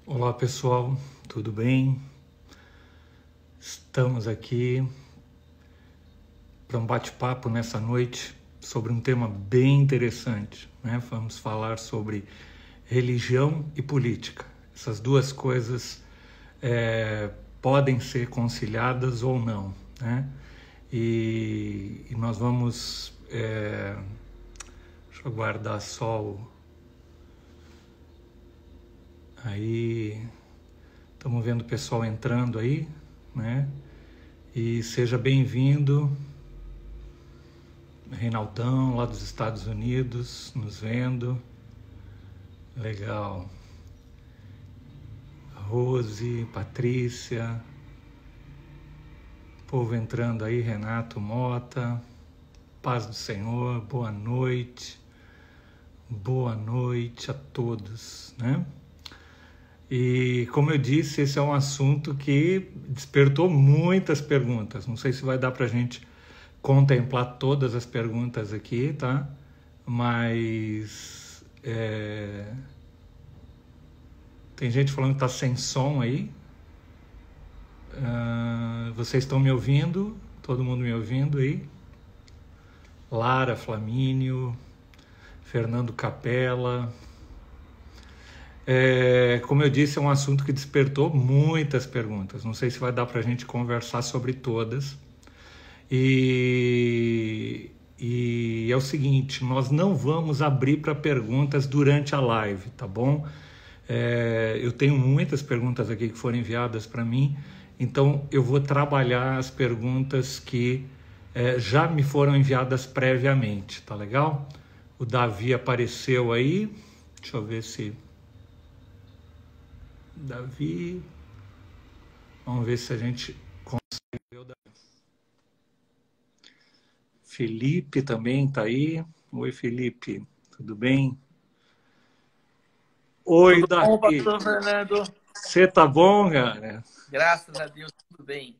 Olá pessoal, tudo bem? Estamos aqui para um bate-papo nessa noite sobre um tema bem interessante, né? Vamos falar sobre religião e política. Essas duas coisas podem ser conciliadas ou não, né? E nós vamos... deixa eu guardar só o... Aí... Estamos vendo o pessoal entrando aí, né? E seja bem-vindo, Reinaldão, lá dos Estados Unidos, nos vendo. Legal. Rose, Patrícia, povo entrando aí, Renato Mota, paz do Senhor, boa noite a todos, né? E, como eu disse, esse é um assunto que despertou muitas perguntas. Não sei se vai dar para a gente contemplar todas as perguntas aqui, tá? Mas tem gente falando que está sem som aí. Vocês estão me ouvindo? Todo mundo me ouvindo aí? Lara, Flamínio, Fernando Capella... como eu disse, é um assunto que despertou muitas perguntas. Não sei se vai dar para a gente conversar sobre todas. E é o seguinte, nós não vamos abrir para perguntas durante a live, tá bom? Eu tenho muitas perguntas aqui que foram enviadas para mim, então eu vou trabalhar as perguntas que já me foram enviadas previamente, tá legal? O Davi apareceu aí, deixa eu ver se... Davi, vamos ver se a gente consegue ver o Davi. Felipe também está aí. Oi, Felipe, tudo bem? Oi, Tudo bom, Davi. pastor Fernando? Você tá bom, cara? Graças a Deus, tudo bem.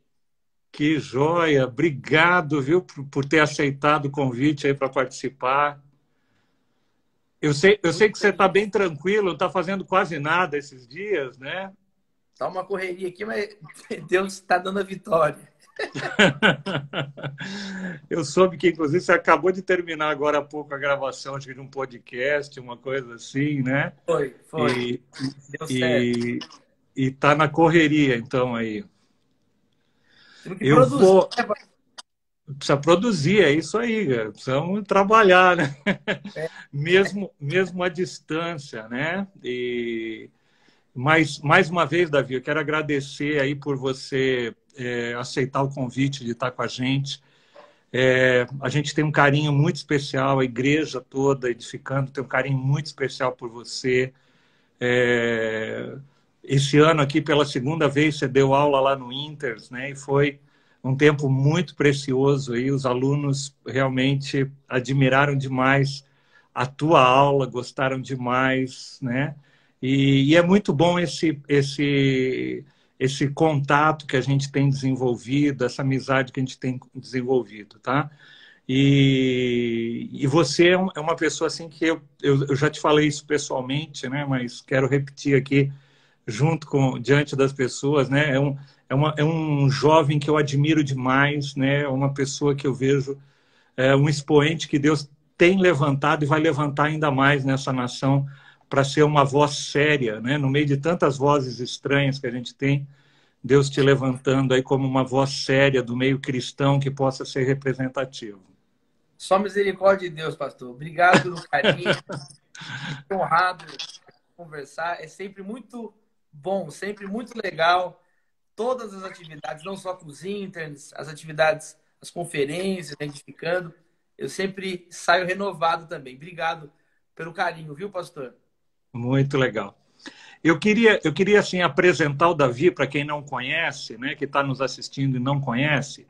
Que joia. Obrigado, viu, por ter aceitado o convite aí para participar. Eu sei Muito que você está feliz. bem tranquilo, não está fazendo quase nada esses dias, né? Tá uma correria aqui, mas Deus está dando a vitória. Eu soube que, inclusive, você acabou de terminar agora há pouco a gravação de um podcast, uma coisa assim, né? Foi. E, Deu certo. e, e tá na correria, então, aí. Temos que Eu produzir, vou... né, Precisa produzir, é isso aí, cara. Precisamos trabalhar, né? pastor? Mesmo à distância, né? Mas, mais uma vez, Davi, eu quero agradecer aí por você aceitar o convite de estar com a gente. A gente tem um carinho muito especial, a igreja toda edificando tem um carinho muito especial por você. Esse ano aqui, pela segunda vez, você deu aula lá no Inters, né? E foi um tempo muito precioso aí. Os alunos realmente admiraram demais a tua aula, gostaram demais, né? E é muito bom esse contato que a gente tem desenvolvido, essa amizade que a gente tem desenvolvido, tá? E você é uma pessoa assim que eu já te falei isso pessoalmente, né? Mas quero repetir aqui diante das pessoas, né? É um jovem que eu admiro demais, né? É uma pessoa que eu vejo um expoente que Deus tem levantado e vai levantar ainda mais nessa nação para ser uma voz séria, né? No meio de tantas vozes estranhas que a gente tem, Deus te levantando aí como uma voz séria do meio cristão que possa ser representativo. Só misericórdia de Deus, pastor. Obrigado pelo carinho. Fico honrado de conversar. É sempre muito bom, sempre muito legal. Todas as atividades, não só com os interns, as atividades, as conferências, identificando. Eu sempre saio renovado também. Obrigado pelo carinho, viu, pastor? Muito legal. Eu queria assim apresentar o Davi para quem não conhece, né, que está nos assistindo e não conhece.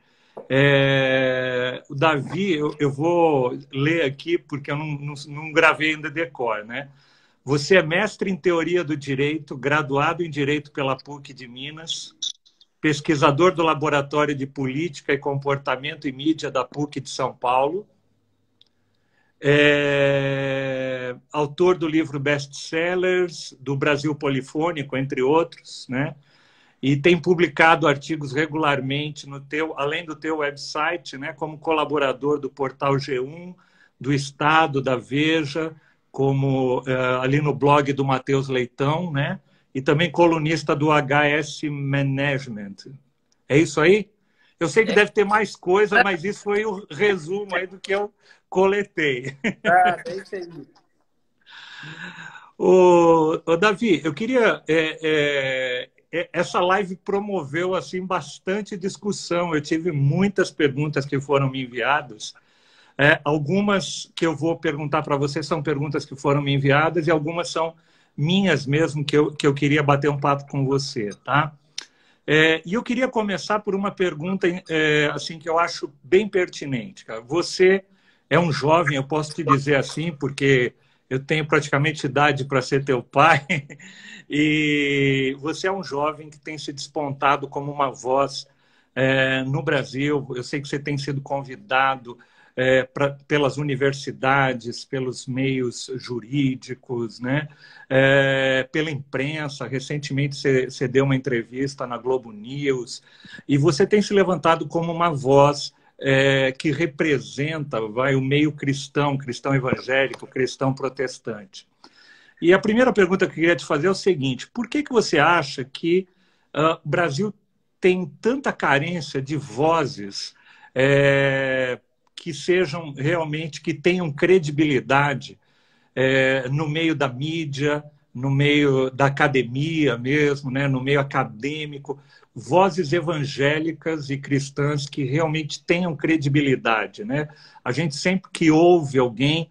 O Davi, eu vou ler aqui porque eu não gravei ainda decor, né? Você é mestre em teoria do direito, graduado em direito pela PUC de Minas, pesquisador do Laboratório de Política e Comportamento e Mídia da PUC de São Paulo, autor do livro Best-Sellers, do Brasil Polifônico, entre outros, né? E tem publicado artigos regularmente além do teu website, né? Como colaborador do portal G1, do Estado, da Veja, como ali no blog do Matheus Leitão, né? E também colunista do HS Management. É isso aí? Eu sei que deve ter mais coisa, mas isso foi o resumo aí do que eu coletei. É isso aí. Davi, eu queria... essa live promoveu assim bastante discussão. Eu tive muitas perguntas que foram me enviadas. Algumas que eu vou perguntar para você são perguntas que foram me enviadas e algumas são minhas mesmo, que eu queria bater um papo com você, tá? E eu queria começar por uma pergunta assim, que eu acho bem pertinente. Cara. Você é um jovem, eu posso te dizer assim, porque eu tenho praticamente idade para ser teu pai, e você é um jovem que tem se despontado como uma voz no Brasil. Eu sei que você tem sido convidado pelas universidades, pelos meios jurídicos, né? Pela imprensa. Recentemente você deu uma entrevista na Globo News e você tem se levantado como uma voz que representa o meio cristão, cristão evangélico, cristão protestante. E a primeira pergunta que eu queria te fazer é o seguinte: por que você acha que o Brasil tem tanta carência de vozes que sejam realmente, que tenham credibilidade no meio da mídia, no meio da academia mesmo, né, no meio acadêmico, vozes evangélicas e cristãs que realmente tenham credibilidade, né? A gente sempre que ouve alguém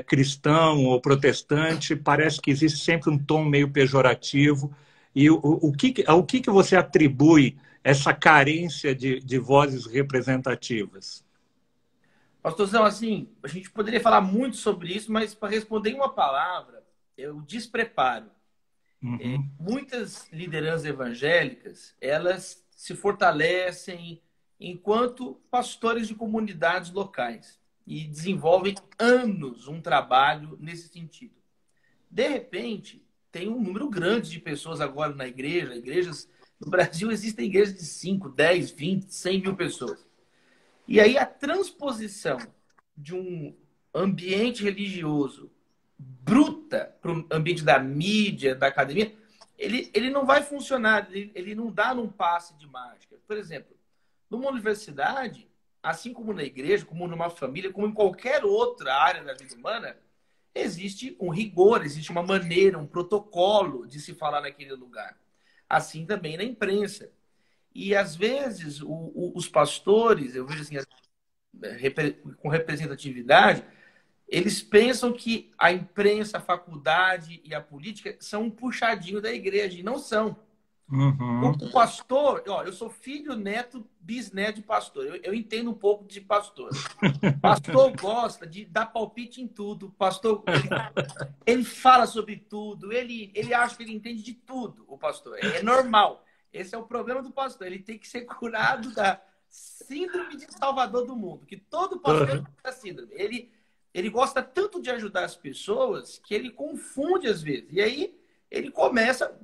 cristão ou protestante, parece que existe sempre um tom meio pejorativo. E ao que você atribui essa carência de vozes representativas? Pastorzão, assim, a gente poderia falar muito sobre isso, mas para responder em uma palavra, é o despreparo. Uhum. Muitas lideranças evangélicas, elas se fortalecem enquanto pastores de comunidades locais e desenvolvem anos um trabalho nesse sentido. De repente, tem um número grande de pessoas agora na igreja. Igrejas no Brasil existem igrejas de 5, 10, 20, 100 mil pessoas. E aí a transposição de um ambiente religioso bruta para o ambiente da mídia, da academia, ele não vai funcionar, ele não dá num passe de mágica. Por exemplo, numa universidade, assim como na igreja, como numa família, como em qualquer outra área da vida humana, existe um rigor, existe uma maneira, um protocolo de se falar naquele lugar. Assim também na imprensa. E às vezes os pastores, eu vejo assim, com representatividade, eles pensam que a imprensa, a faculdade e a política são um puxadinho da igreja, e não são. Uhum. O pastor, ó, eu sou filho, neto, bisneto de pastor. Eu entendo um pouco de pastor. Pastor gosta de dar palpite em tudo. Pastor, ele fala sobre tudo. Ele acha que ele entende de tudo, o pastor. É normal. Esse é o problema do pastor. Ele tem que ser curado da síndrome de salvador do mundo, que todo pastor tem essa síndrome. Ele gosta tanto de ajudar as pessoas que ele confunde às vezes. E aí ele começa,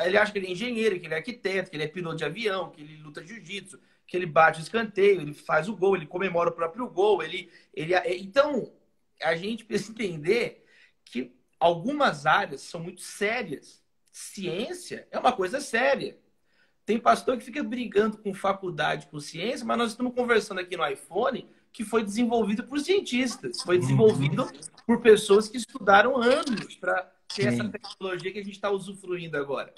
ele acha que ele é engenheiro, que ele é arquiteto, que ele é piloto de avião, que ele luta jiu-jitsu, que ele bate o escanteio, ele faz o gol, ele comemora o próprio gol. Então, a gente precisa entender que algumas áreas são muito sérias. Ciência é uma coisa séria. Tem pastor que fica brigando com faculdade, com ciência, mas nós estamos conversando aqui no iPhone que foi desenvolvido por cientistas, foi desenvolvido por pessoas que estudaram anos para ter essa tecnologia que a gente está usufruindo agora.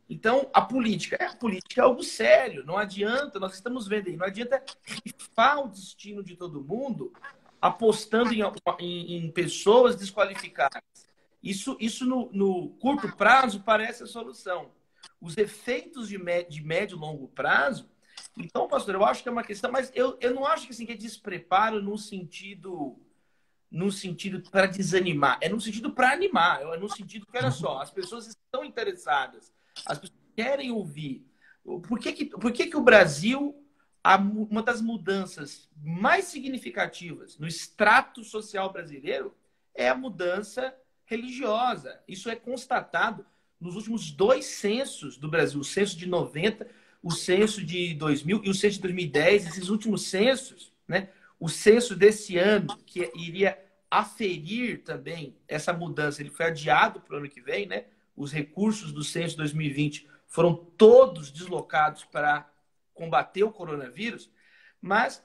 Então, a política é algo sério. Não adianta, nós estamos vendo aí, não adianta rifar o destino de todo mundo apostando em pessoas desqualificadas. Isso no curto prazo parece a solução. Os efeitos de médio e longo prazo. Então, pastor, eu acho que é uma questão, mas eu não acho que, assim, que é despreparo no sentido para desanimar, é no sentido para animar, é no sentido que, olha só, as pessoas estão interessadas, as pessoas querem ouvir. Por que o Brasil uma das mudanças mais significativas no extrato social brasileiro é a mudança religiosa. Isso é constatado nos últimos 2 censos do Brasil, o censo de 90, o censo de 2000 e o censo de 2010, esses últimos censos, né? O censo desse ano, que iria aferir também essa mudança, ele foi adiado para o ano que vem, né? Os recursos do censo de 2020 foram todos deslocados para combater o coronavírus, mas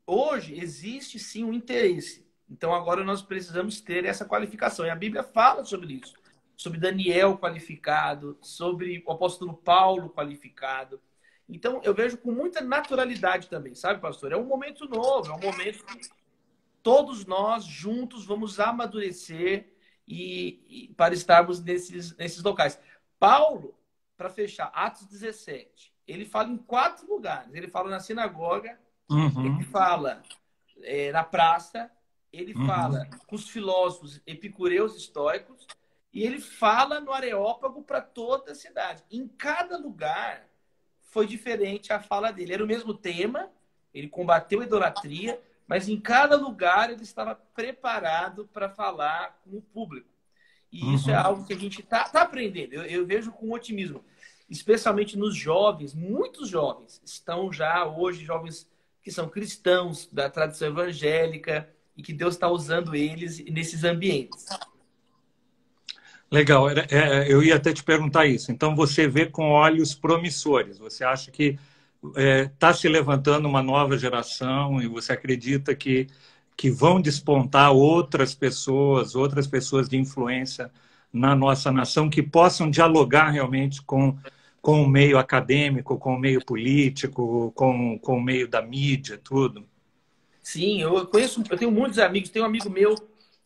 hoje existe sim um interesse. Então agora nós precisamos ter essa qualificação. E a Bíblia fala sobre isso, sobre Daniel qualificado, sobre o apóstolo Paulo qualificado. Então eu vejo com muita naturalidade também, sabe, pastor? É um momento novo, é um momento que todos nós juntos vamos amadurecer para estarmos nesses locais. Paulo, para fechar, Atos 17, ele fala em 4 lugares. Ele fala na sinagoga, ele fala na praça, ele fala com os filósofos epicureus estoicos e ele fala no Areópago para toda a cidade. Em cada lugar foi diferente a fala dele. Era o mesmo tema, ele combateu a idolatria, mas em cada lugar ele estava preparado para falar com o público. E isso é algo que a gente tá aprendendo. Eu vejo com otimismo, especialmente nos jovens. Muitos jovens estão já hoje, jovens que são cristãos da tradição evangélica e que Deus está usando eles nesses ambientes. Legal. Eu ia até te perguntar isso. Então, você vê com olhos promissores. Você acha que está se levantando uma nova geração e você acredita que vão despontar outras pessoas de influência na nossa nação que possam dialogar realmente com o meio acadêmico, com o meio político, com o meio da mídia, tudo? Sim, eu tenho muitos amigos. Tem um amigo meu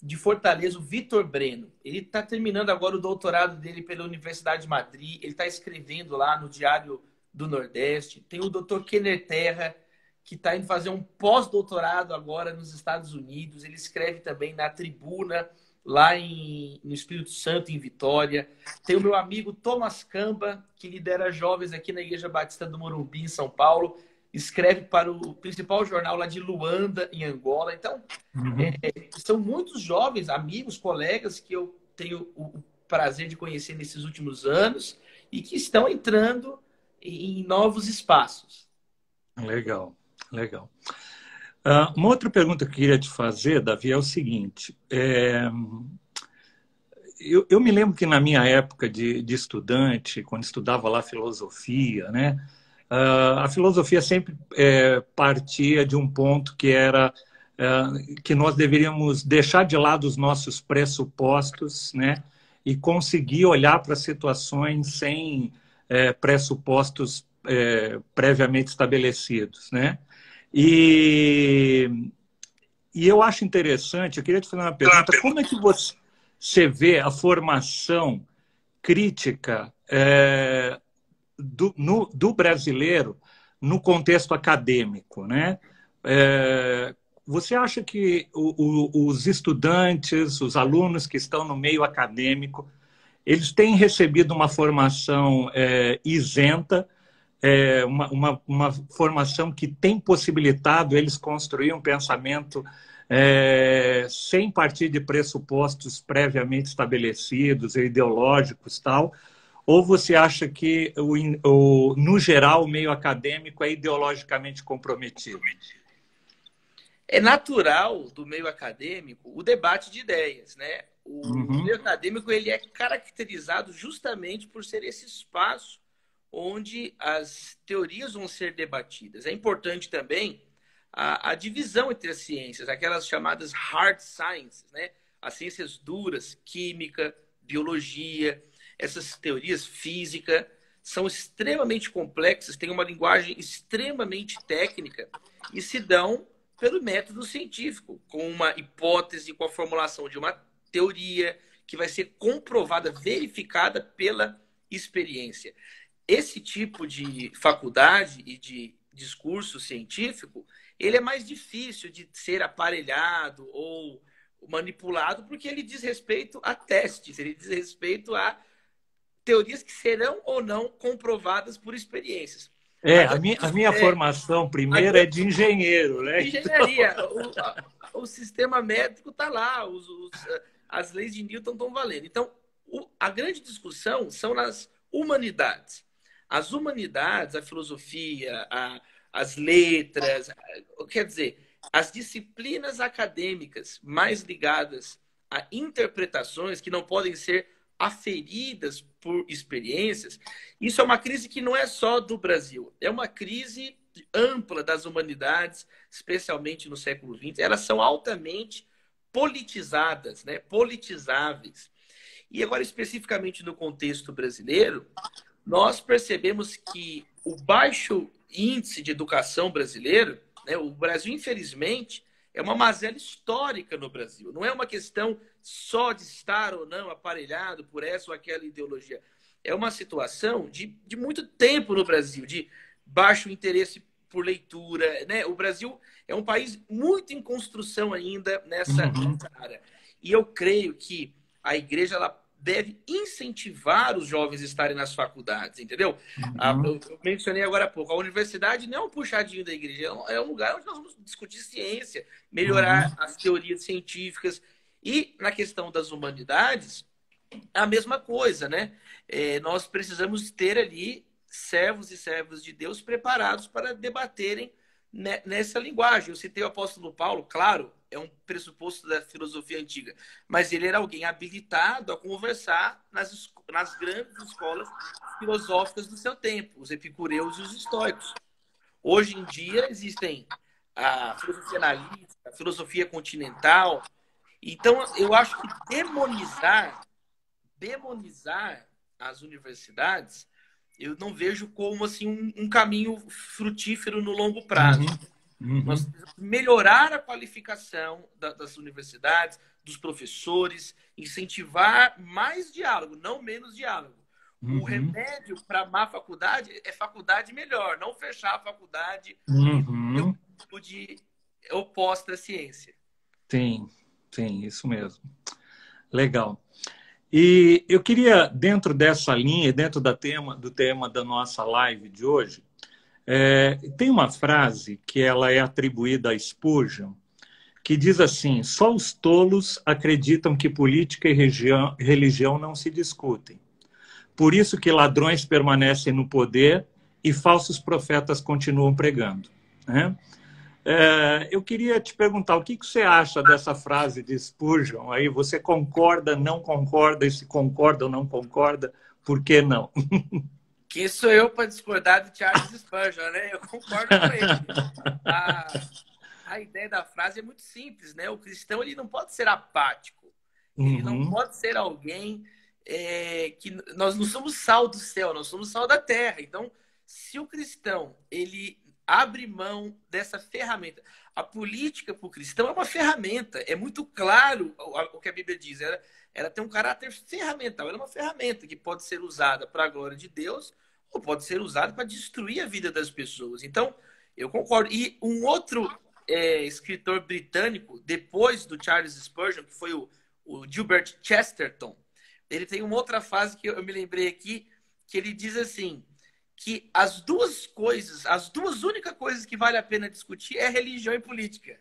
de Fortaleza, o Vitor Breno. Ele está terminando agora o doutorado dele pela Universidade de Madrid. Ele está escrevendo lá no Diário do Nordeste. Tem o Dr. Kenner Terra, que está indo fazer um pós-doutorado agora nos Estados Unidos. Ele escreve também na Tribuna, lá no Espírito Santo, em Vitória. Tem o meu amigo Thomas Camba, que lidera jovens aqui na Igreja Batista do Morumbi, em São Paulo. Escreve para o principal jornal lá de Luanda, em Angola. Então, são muitos jovens, amigos, colegas que eu tenho o prazer de conhecer nesses últimos anos e que estão entrando em novos espaços. Legal, legal. Uma outra pergunta que eu queria te fazer, Davi, é o seguinte. Eu me lembro que na minha época de estudante, quando estudava lá filosofia, né? A filosofia sempre partia de um ponto que era que nós deveríamos deixar de lado os nossos pressupostos, né? E conseguir olhar para situações sem pressupostos previamente estabelecidos, né? E eu acho interessante, eu queria te fazer uma pergunta, como é que você vê a formação crítica do brasileiro no contexto acadêmico, né? Você acha que os estudantes, os alunos que estão no meio acadêmico, eles têm recebido uma formação isenta, uma formação que tem possibilitado eles construir um pensamento sem partir de pressupostos previamente estabelecidos, ideológicos, tal? Ou você acha que, no geral, o meio acadêmico é ideologicamente comprometido? É natural do meio acadêmico o debate de ideias, né? O meio acadêmico ele é caracterizado justamente por ser esse espaço onde as teorias vão ser debatidas. É importante também a divisão entre as ciências, aquelas chamadas hard sciences, né? As ciências duras, química, biologia. Essas teorias física são extremamente complexas, têm uma linguagem extremamente técnica e se dão pelo método científico, com uma hipótese, com a formulação de uma teoria que vai ser comprovada, verificada pela experiência. Esse tipo de faculdade e de discurso científico, ele é mais difícil de ser aparelhado ou manipulado porque ele diz respeito a testes, ele diz respeito a teorias que serão ou não comprovadas por experiências. É, A a minha é, formação a primeiro é grande de engenheiro, né? engenharia, o sistema métrico está lá, as leis de Newton estão valendo. Então, a grande discussão são nas humanidades. As humanidades, a filosofia, as letras, quer dizer, as disciplinas acadêmicas mais ligadas a interpretações que não podem ser aferidas por experiências. Isso é uma crise que não é só do Brasil, é uma crise ampla das humanidades, especialmente no século XX. Elas são altamente politizadas, né? Politizáveis. E agora, especificamente no contexto brasileiro, nós percebemos que o baixo índice de educação brasileiro, né, o Brasil, infelizmente, é uma mazela histórica no Brasil. Não é uma questão só de estar ou não aparelhado por essa ou aquela ideologia. É uma situação de muito tempo no Brasil, de baixo interesse por leitura. Né? O Brasil é um país muito em construção ainda Uhum, nessa área. E eu creio que a igreja ela deve incentivar os jovens a estarem nas faculdades, entendeu? uhum, Eu mencionei agora há pouco, a universidade não é um puxadinho da igreja, é um lugar onde nós vamos discutir ciência, melhorar uhum. as teorias científicas. E na questão das humanidades, a mesma coisa, né? Nós precisamos ter ali servos e servas de Deus preparados para debaterem nessa linguagem. Eu citei o apóstolo Paulo, claro, é um pressuposto da filosofia antiga, mas ele era alguém habilitado a conversar nas grandes escolas filosóficas do seu tempo, os epicureus e os estoicos. Hoje em dia existem a filosofia analítica, a filosofia continental. Então, eu acho que demonizar as universidades, eu não vejo como assim um caminho frutífero no longo prazo. Uhum, Nós uhum, precisamos melhorar a qualificação das universidades, dos professores, incentivar mais diálogo, não menos diálogo. O uhum, remédio para a má faculdade é faculdade melhor, não fechar a faculdade e ter uma uhum. atitude oposta à ciência. Sim, sim, isso mesmo. Legal. E eu queria, dentro dessa linha, dentro do tema da nossa live de hoje, tem uma frase que ela é atribuída a Spurgeon, que diz assim: só os tolos acreditam que política e religião não se discutem. Por isso que ladrões permanecem no poder e falsos profetas continuam pregando. Né? Eu queria te perguntar, o que você acha dessa frase de Spurgeon? Aí você concorda, não concorda, e se concorda ou não concorda, por que não? Quem sou eu para discordar de Charles Spurgeon, né? Eu concordo com ele. A, a ideia da frase é muito simples, né? O cristão ele não pode ser apático. Ele não Uhum, pode ser alguém que nós não somos sal do céu, nós somos sal da terra. Então, se o cristão ele abre mão dessa ferramenta, a política para o cristão é uma ferramenta. É muito claro o que a Bíblia diz. Ela tem um caráter ferramental. Ela é uma ferramenta que pode ser usada para a glória de Deus ou pode ser usada para destruir a vida das pessoas. Então, eu concordo. E um outro escritor britânico, depois do Charles Spurgeon, que foi o Gilbert Chesterton, ele tem uma outra frase que eu me lembrei aqui, que ele diz assim, que as duas únicas coisas que vale a pena discutir é religião e política.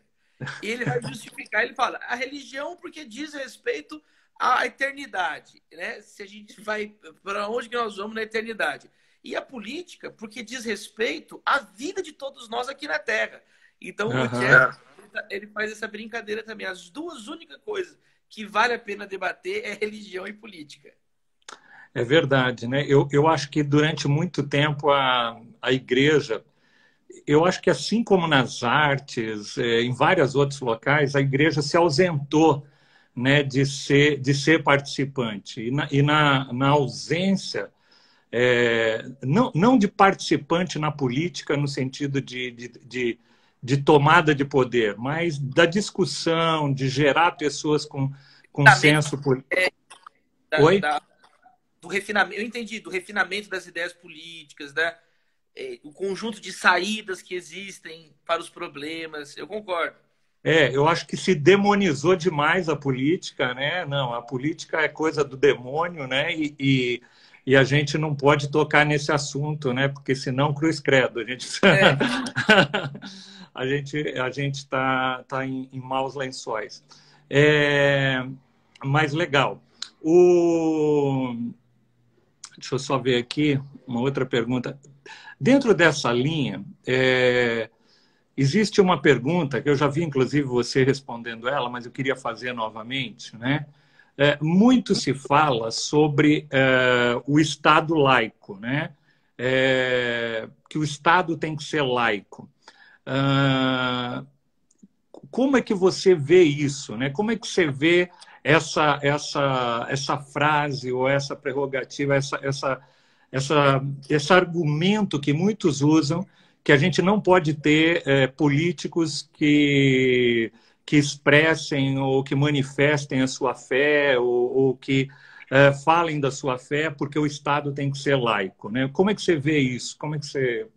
E ele vai justificar, ele fala, a religião porque diz respeito à eternidade, né? Se a gente vai, para onde que nós vamos na eternidade? E a política porque diz respeito à vida de todos nós aqui na Terra. Então, o aham. Jeff, ele faz essa brincadeira também. As duas únicas coisas que vale a pena debater é religião e política. É verdade, né? Eu acho que durante muito tempo a igreja, eu acho que assim como nas artes, em vários outros locais, a igreja se ausentou, né, de ser participante. Na ausência, não de participante na política no sentido de tomada de poder, mas da discussão, de gerar pessoas com senso político. Da, Oi? da, do refinamento, eu entendi, do refinamento das ideias políticas, né? O conjunto de saídas que existem para os problemas. Eu concordo. Eu acho que se demonizou demais a política, né? Não, a política é coisa do demônio, né? e a gente não pode tocar nesse assunto, né? Porque senão, cruz credo, a gente É. a gente está em maus lençóis. É, mas legal. O... Deixa eu só ver aqui uma outra pergunta. Dentro dessa linha, existe uma pergunta que eu já vi, inclusive, você respondendo ela, mas eu queria fazer novamente, né? Muito se fala sobre o Estado laico, né? Que o Estado tem que ser laico. Como é que você vê isso, né? Como é que você vê essa frase ou essa prerrogativa, esse argumento que muitos usam, que a gente não pode ter políticos que expressem ou que manifestem a sua fé ou que falem da sua fé porque o Estado tem que ser laico, né? Como é que você vê isso? Como é que você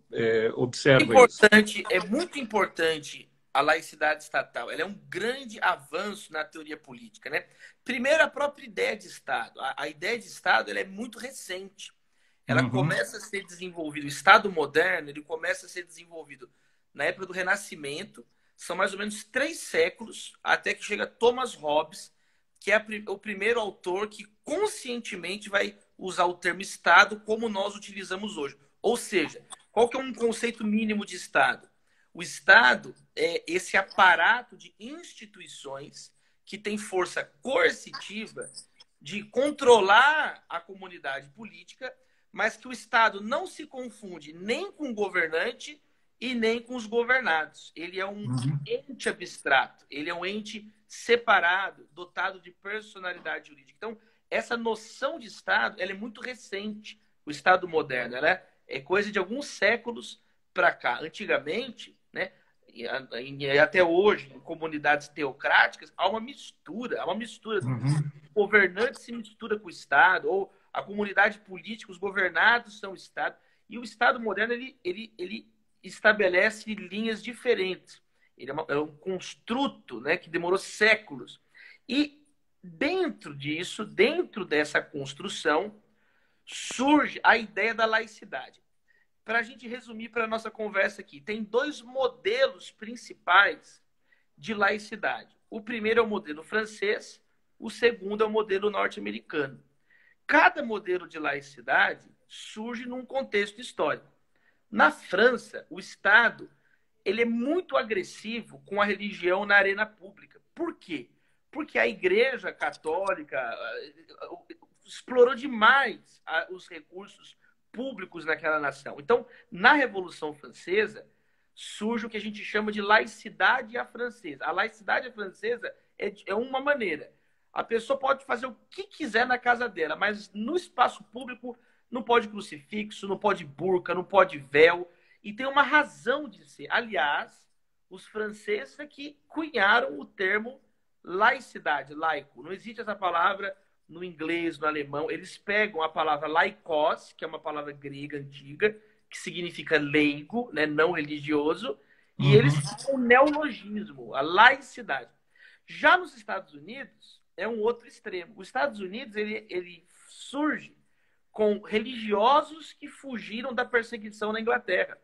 observa isso? É muito importante a laicidade estatal. Ela é um grande avanço na teoria política, né? Primeiro, a própria ideia de Estado. A ideia de Estado ela é muito recente. Ela começa a ser desenvolvida. O Estado moderno ele começa a ser desenvolvido na época do Renascimento. São mais ou menos 3 séculos até que chega Thomas Hobbes, que é o primeiro autor que conscientemente vai usar o termo Estado como nós utilizamos hoje. Ou seja, qual que é um conceito mínimo de Estado? O Estado é esse aparato de instituições que tem força coercitiva de controlar a comunidade política, mas que o Estado não se confunde nem com o governante e nem com os governados. Ele é um ente abstrato, ele é um ente separado, dotado de personalidade jurídica. Então, essa noção de Estado ela é muito recente, o Estado moderno. Ela é coisa de alguns séculos para cá. Antigamente, né, e até hoje, em comunidades teocráticas, há uma mistura. O governante se mistura com o Estado, ou a comunidade política, os governados são o Estado. E o Estado moderno, ele estabelece linhas diferentes. Ele é um construto, né, que demorou séculos. E dentro disso, dentro dessa construção, surge a ideia da laicidade. Para a gente resumir para a nossa conversa aqui, tem 2 modelos principais de laicidade. O primeiro é o modelo francês, o segundo é o modelo norte-americano. Cada modelo de laicidade surge num contexto histórico. Na França, o Estado ele é muito agressivo com a religião na arena pública. Por quê? Porque a Igreja Católica explorou demais os recursos públicos naquela nação. Então, na Revolução Francesa, surge o que a gente chama de laicidade à francesa. A laicidade à francesa é uma maneira. A pessoa pode fazer o que quiser na casa dela, mas no espaço público não pode crucifixo, não pode burca, não pode véu. E tem uma razão de ser. Aliás, os franceses é que cunharam o termo laicidade, laico. Não existe essa palavra no inglês, no alemão. Eles pegam a palavra laikos, que é uma palavra grega antiga, que significa leigo, né, não religioso, e eles fazem um neologismo, a laicidade. Já nos Estados Unidos, é um outro extremo. Os Estados Unidos, ele surge com religiosos que fugiram da perseguição na Inglaterra.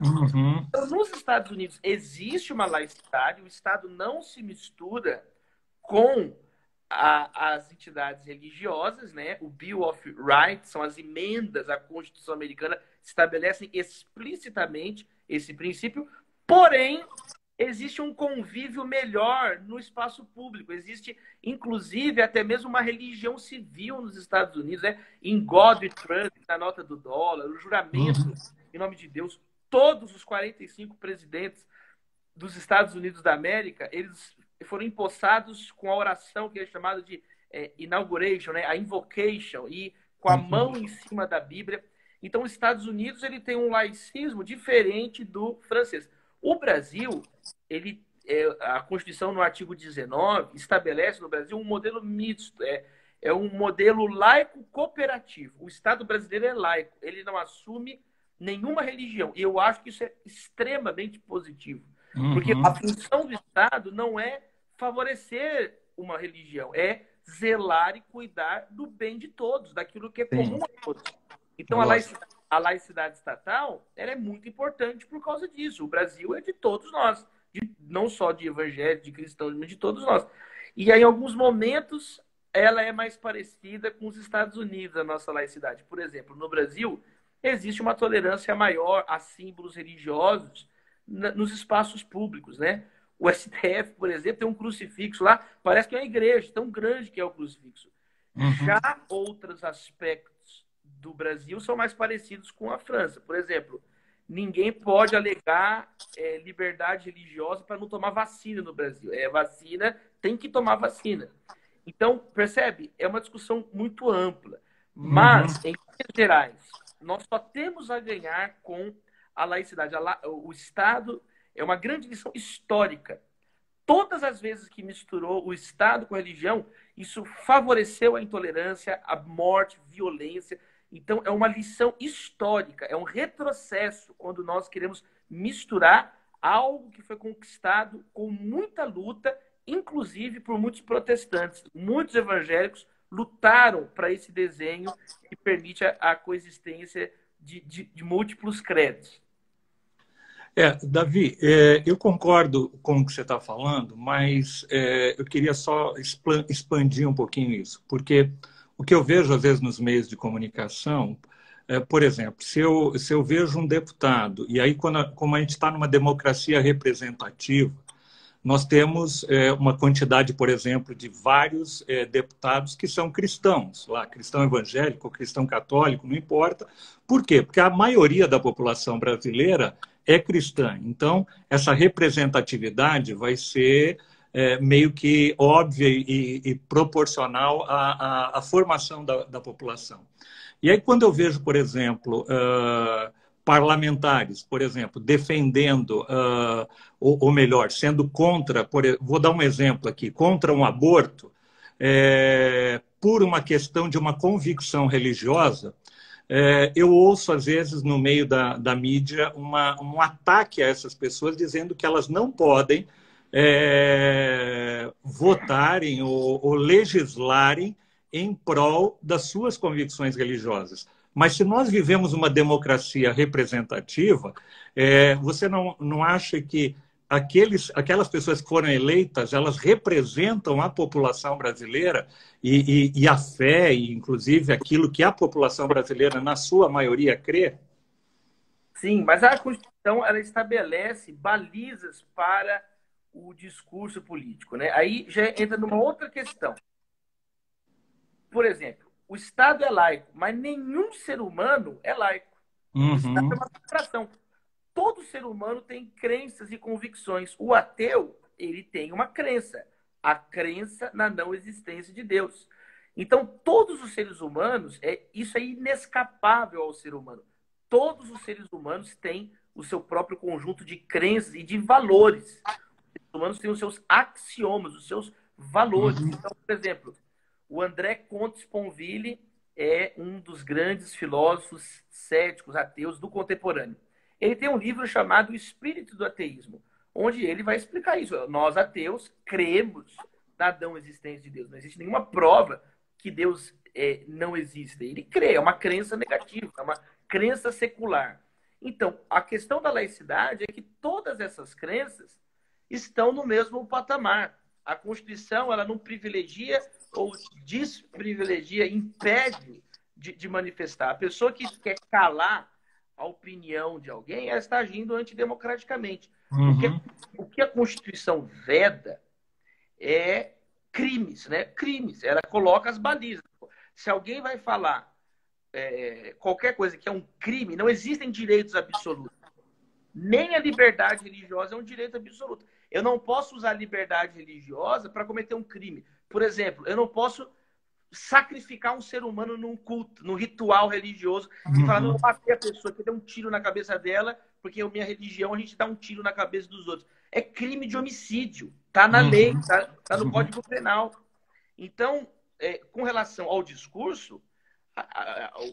Então, nos Estados Unidos, existe uma laicidade, o Estado não se mistura com as entidades religiosas, né? O Bill of Rights, são as emendas à Constituição Americana, estabelecem explicitamente esse princípio, porém, existe um convívio melhor no espaço público. Existe, inclusive, até mesmo uma religião civil nos Estados Unidos, né? Em God we Trust, na nota do dólar, o juramento em nome de Deus. Todos os 45 presidentes dos Estados Unidos da América, eles foram empossados com a oração que é chamada de inauguration, né? A invocation, e com a mão em cima da Bíblia. Então, os Estados Unidos ele tem um laicismo diferente do francês. O Brasil, a Constituição, no artigo 19, estabelece no Brasil um modelo misto. É um modelo laico cooperativo. O Estado brasileiro é laico, ele não assume nenhuma religião. E eu acho que isso é extremamente positivo. Porque a função do Estado não é favorecer uma religião, é zelar e cuidar do bem de todos, daquilo que é comum a todos. Então, a laicidade estatal, ela é muito importante por causa disso. O Brasil é de todos nós, não só de evangélicos, de cristãos, mas de todos nós. E aí, em alguns momentos, ela é mais parecida com os Estados Unidos, a nossa laicidade. Por exemplo, no Brasil, existe uma tolerância maior a símbolos religiosos nos espaços públicos, né? O STF, por exemplo, tem um crucifixo lá, parece que é uma igreja, tão grande que é o crucifixo. Já outros aspectos do Brasil são mais parecidos com a França. Por exemplo, ninguém pode alegar liberdade religiosa para não tomar vacina no Brasil. Vacina, tem que tomar vacina. Então, percebe? É uma discussão muito ampla. Mas, em linhas gerais, nós só temos a ganhar com a laicidade. O Estado é uma grande lição histórica. Todas as vezes que misturou o Estado com a religião, isso favoreceu a intolerância, a morte, violência. Então, é uma lição histórica, é um retrocesso quando nós queremos misturar algo que foi conquistado com muita luta, inclusive por muitos protestantes. Muitos evangélicos lutaram para esse desenho que permite a coexistência de múltiplos credos. Davi, eu concordo com o que você está falando, mas eu queria só expandir um pouquinho isso, porque o que eu vejo às vezes nos meios de comunicação, por exemplo, se eu vejo um deputado, e aí como a gente está numa democracia representativa, nós temos uma quantidade, por exemplo, de vários deputados que são cristãos, lá, cristão evangélico, cristão católico, não importa. Por quê? Porque a maioria da população brasileira é cristã. Então, essa representatividade vai ser meio que óbvia e proporcional à formação da população. E aí, quando eu vejo, por exemplo, parlamentares, por exemplo, defendendo, ou melhor, sendo contra, vou dar um exemplo aqui, contra um aborto, por uma questão de uma convicção religiosa, eu ouço, às vezes, no meio da mídia, um ataque a essas pessoas, dizendo que elas não podem votarem ou legislarem em prol das suas convicções religiosas. Mas se nós vivemos uma democracia representativa, você não acha que aquelas pessoas que foram eleitas, elas representam a população brasileira e a fé, e inclusive aquilo que a população brasileira, na sua maioria, crê? Sim, mas a Constituição ela estabelece balizas para o discurso político, né? Aí já entra numa outra questão. Por exemplo, o Estado é laico, mas nenhum ser humano é laico. O Estado é uma abstração. Todo ser humano tem crenças e convicções. O ateu, ele tem uma crença. A crença na não existência de Deus. Então, todos os seres humanos, isso é inescapável ao ser humano. Todos os seres humanos têm o seu próprio conjunto de crenças e de valores. Os seres humanos têm os seus axiomas, os seus valores. Então, por exemplo, o André Comte Sponville é um dos grandes filósofos céticos, ateus do contemporâneo. Ele tem um livro chamado O Espírito do Ateísmo, onde ele vai explicar isso. Nós, ateus, cremos na não existência de Deus. Não existe nenhuma prova que Deus não existe. Ele crê, é uma crença negativa, é uma crença secular. Então, a questão da laicidade é que todas essas crenças estão no mesmo patamar. A Constituição ela não privilegia ou desprivilegia, impede de manifestar. A pessoa que quer calar a opinião de alguém, ela está agindo antidemocraticamente. O que a Constituição veda é crimes, né? Crimes. Ela coloca as balizas. Se alguém vai falar qualquer coisa que é um crime, não existem direitos absolutos. Nem a liberdade religiosa é um direito absoluto. Eu não posso usar a liberdade religiosa para cometer um crime. Por exemplo, eu não posso sacrificar um ser humano num culto, num ritual religioso, e falar, não, eu matei a pessoa, que deu um tiro na cabeça dela, porque a minha religião, a gente dá um tiro na cabeça dos outros. É crime de homicídio. Está na lei, está no Código Penal. Então, com relação ao discurso,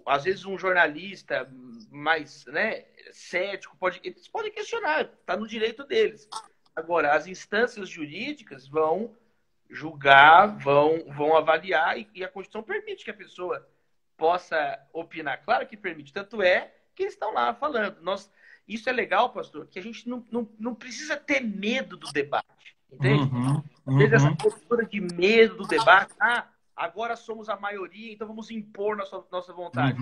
às vezes um jornalista mais cético, eles podem questionar, está no direito deles. Agora, as instâncias jurídicas vão julgar, vão avaliar, e a Constituição permite que a pessoa possa opinar. Claro que permite. Tanto é que eles estão lá falando. Isso é legal, pastor, que a gente não precisa ter medo do debate. Entende? Às vezes essa postura de medo do debate, agora somos a maioria, então vamos impor nossa vontade.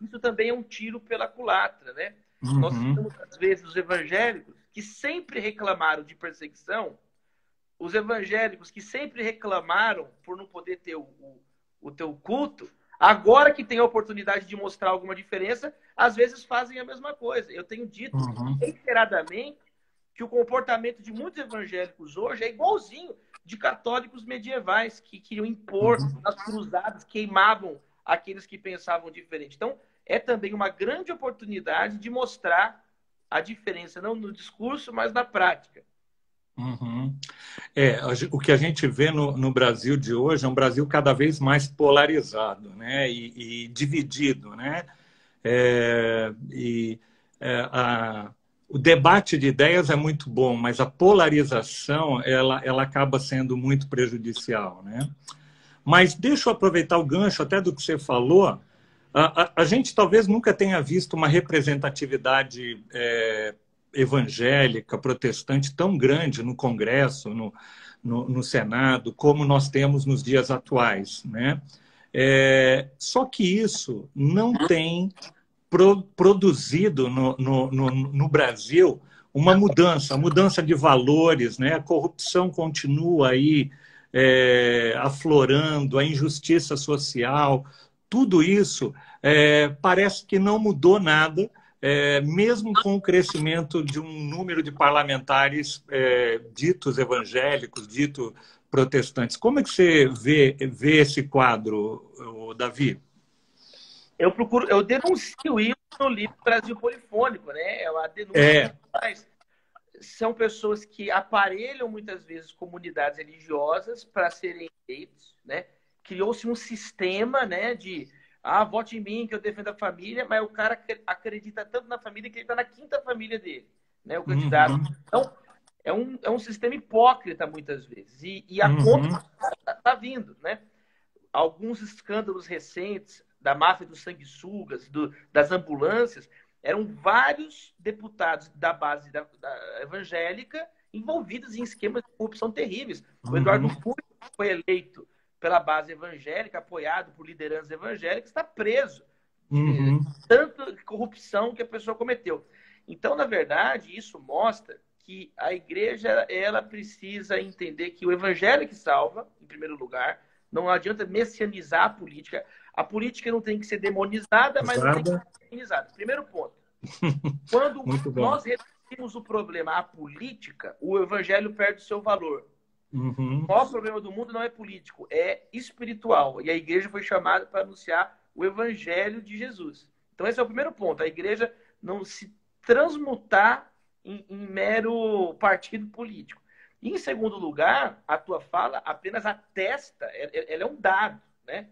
Isso também é um tiro pela culatra, né? Nós temos, às vezes, os evangélicos que sempre reclamaram de perseguição, os evangélicos que sempre reclamaram por não poder ter o teu culto, agora que tem a oportunidade de mostrar alguma diferença, às vezes fazem a mesma coisa. Eu tenho dito reiteradamente que o comportamento de muitos evangélicos hoje é igualzinho de católicos medievais que queriam impor as cruzadas, queimavam aqueles que pensavam diferente. Então, é também uma grande oportunidade de mostrar a diferença, não no discurso, mas na prática. O que a gente vê no Brasil de hoje é um Brasil cada vez mais polarizado, né? E dividido, né? O debate de ideias é muito bom, mas a polarização ela acaba sendo muito prejudicial, né? Mas deixa eu aproveitar o gancho até do que você falou. A gente talvez nunca tenha visto uma representatividade evangélica, protestante tão grande no Congresso, no Senado, como nós temos nos dias atuais, né? Só que isso não tem produzido no Brasil uma mudança de valores, né? A corrupção continua aí aflorando, a injustiça social, tudo isso parece que não mudou nada, mesmo com o crescimento de um número de parlamentares ditos evangélicos, ditos protestantes. Como é que você vê esse quadro, Davi? Eu denuncio isso no livro Brasil Polifônico, né? É uma denúncia que faz. São pessoas que aparelham muitas vezes comunidades religiosas para serem eleitos, né? Criou-se um sistema, né, de vote em mim que eu defendo a família, mas o cara acredita tanto na família que ele está na quinta família dele, né? O candidato. Então, é um sistema hipócrita muitas vezes. E a conta está vindo, né? Alguns escândalos recentes da máfia dos sanguessugas, das ambulâncias, eram vários deputados da base da evangélica envolvidos em esquemas de corrupção terríveis. O Eduardo Cunha foi eleito pela base evangélica, apoiado por lideranças evangélicas, está preso. Tanta corrupção que a pessoa cometeu. Então, na verdade, isso mostra que a igreja ela precisa entender que o evangelho é que salva, em primeiro lugar. Não adianta messianizar a política. A política não tem que ser demonizada, mas não tem que ser messianizada. Primeiro ponto. Quando nós reduzimos o problema à política, o evangelho perde o seu valor. O maior problema do mundo não é político, é espiritual. E a igreja foi chamada para anunciar o evangelho de Jesus. Então esse é o primeiro ponto. A igreja não se transmutar em mero partido político. E, em segundo lugar, a tua fala apenas atesta, ela é um dado, né?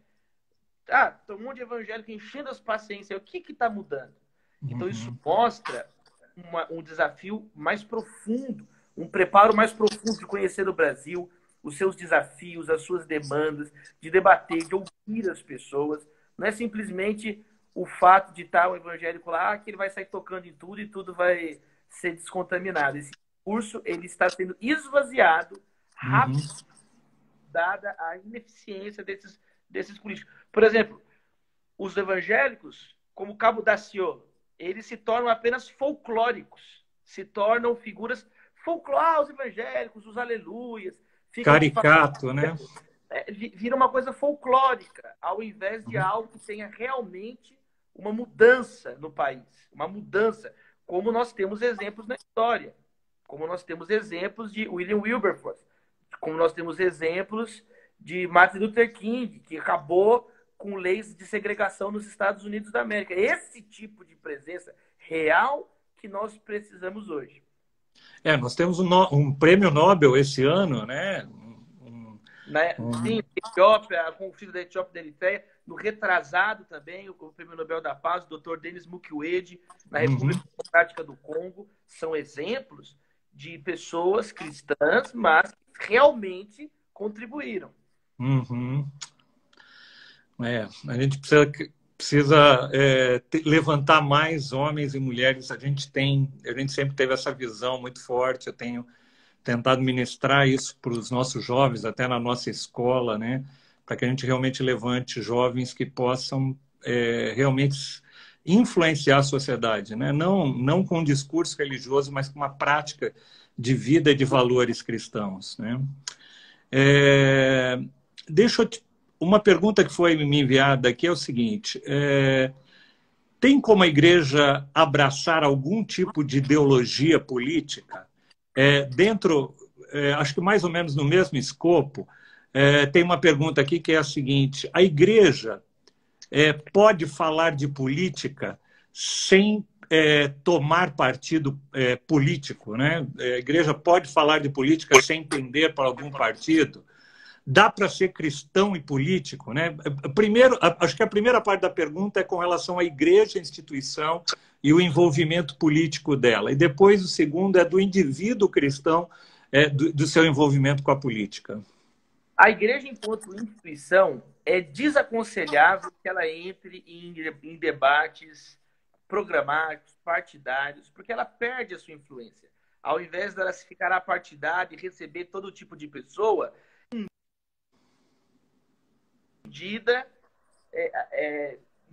Tem um monte de evangélico enchendo as paciências. O que está mudando? Então, isso mostra um desafio mais profundo, um preparo mais profundo de conhecer o Brasil, os seus desafios, as suas demandas, de debater, de ouvir as pessoas. Não é simplesmente o fato de estar o evangélico lá, que ele vai sair tocando em tudo e tudo vai ser descontaminado. Esse discurso ele está sendo esvaziado rápido, dada a ineficiência desses políticos. Por exemplo, os evangélicos, como Cabo Daciolo, eles se tornam apenas folclóricos, se tornam figuras folclóricas, os evangélicos, os aleluias. Caricato, né? Vira uma coisa folclórica, ao invés de algo que tenha realmente uma mudança no país, uma mudança, como nós temos exemplos na história, como nós temos exemplos de William Wilberforce, como nós temos exemplos de Martin Luther King, que acabou com leis de segregação nos Estados Unidos da América. Esse tipo de presença real que nós precisamos hoje. Nós temos um prêmio Nobel esse ano, né? Sim, Etiópia, com o filho da Etiópia da Eritreia, no retrasado também, o prêmio Nobel da Paz, o Dr. Denis Mukwege, na República Democrática do Congo, são exemplos de pessoas cristãs, mas que realmente contribuíram. A gente precisa precisa levantar mais homens e mulheres. A gente sempre teve essa visão muito forte. Eu tenho tentado ministrar isso para os nossos jovens, até na nossa escola, né? Para que a gente realmente levante jovens que possam realmente influenciar a sociedade, né? Não com um discurso religioso, mas com uma prática de vida e de valores cristãos, né? Deixa eu uma pergunta que foi me enviada aqui é o seguinte: tem como a igreja abraçar algum tipo de ideologia política? Acho que mais ou menos no mesmo escopo, tem uma pergunta aqui que é a seguinte: a igreja pode falar de política sem tomar partido político, né? A igreja pode falar de política sem pender para algum partido? Dá para ser cristão e político, né? Primeiro, acho que a primeira parte da pergunta é com relação à igreja, à instituição e o envolvimento político dela. E depois o segundo é do indivíduo cristão, do seu envolvimento com a política. A igreja, enquanto instituição, é desaconselhável que ela entre em debates programáticos, partidários, porque ela perde a sua influência. Ao invés dela se ficar apartidária e receber todo tipo de pessoa, medida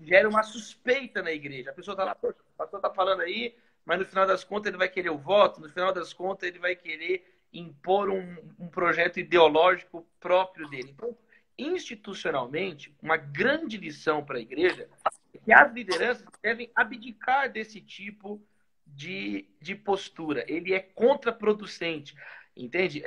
gera uma suspeita na igreja. A pessoa está lá, poxa, o pastor está falando aí, mas no final das contas ele vai querer o voto, no final das contas ele vai querer impor um projeto ideológico próprio dele. Então, institucionalmente, uma grande lição para a igreja é que as lideranças devem abdicar desse tipo de postura. Ele é contraproducente, entende?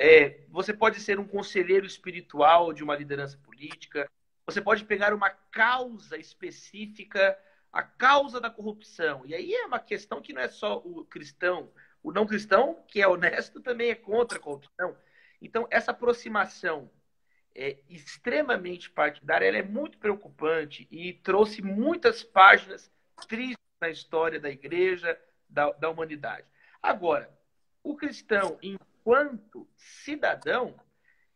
Você pode ser um conselheiro espiritual de uma liderança política, você pode pegar uma causa específica, a causa da corrupção. E aí é uma questão que não é só o cristão. O não cristão, que é honesto, também é contra a corrupção. Então, essa aproximação extremamente partidária, ela é muito preocupante e trouxe muitas páginas tristes na história da igreja, da humanidade. Agora, o cristão, enquanto cidadão,